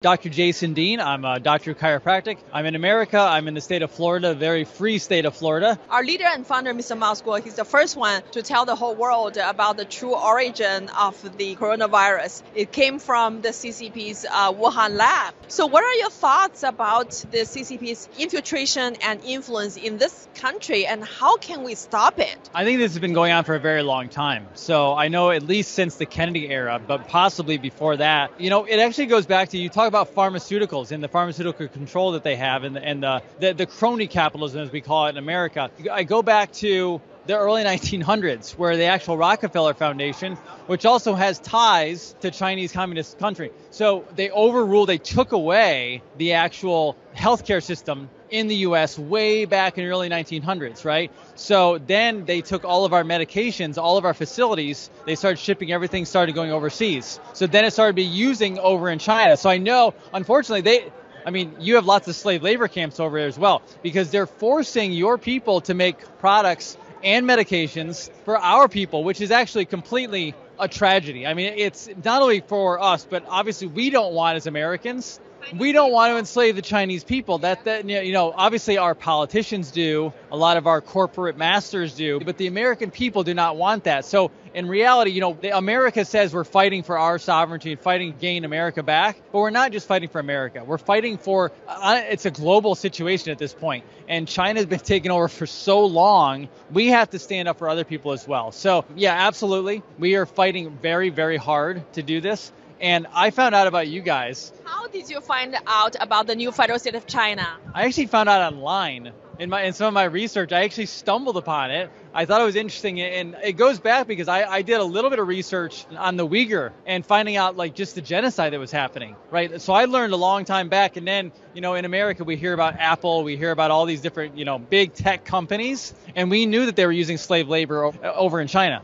Dr. Jason Dean. I'm a doctor of chiropractic. I'm in America. I'm in the state of Florida, a very free state of Florida. Our leader and founder, Mr. Miles Guo, he's the first one to tell the whole world about the true origin of the coronavirus. It came from the CCP's Wuhan lab. So what are your thoughts about the CCP's infiltration and influence in this country, and how can we stop it? I think this has been going on for a very long time. So I know at least since the Kennedy era, but possibly before that. You know, it actually goes back to, you talk about pharmaceuticals and the pharmaceutical control that they have and the crony capitalism, as we call it in America. I go back to the early 1900s, where the actual Rockefeller Foundation, which also has ties to Chinese communist country. So they took away the actual healthcare system in the U.S. way back in the early 1900s, right? So then they took all of our medications, all of our facilities, they started shipping everything, started going overseas. So then it started being using over in China. So I know, unfortunately, you have lots of slave labor camps over there as well, because they're forcing your people to make products and medications for our people, which is actually completely a tragedy. I mean, it's not only for us, but obviously we don't want, as Americans, we don't want to enslave the Chinese people. Obviously our politicians do, a lot of our corporate masters do, but the American people do not want that. So in reality, America says we're fighting for our sovereignty and fighting to gain America back, but we're not just fighting for America. We're fighting for, it's a global situation at this point, and China's been taken over for so long, we have to stand up for other people as well. So yeah, absolutely. We are fighting very, very hard to do this. And I found out about you guys. How did you find out about the new federal state of China? I actually found out online. In some of my research, I actually stumbled upon it. I thought it was interesting, and it goes back because I did a little bit of research on the Uyghur and finding out just the genocide that was happening, right? So I learned a long time back, and then, in America, we hear about Apple, we hear about all these different, big tech companies, and we knew that they were using slave labor over in China.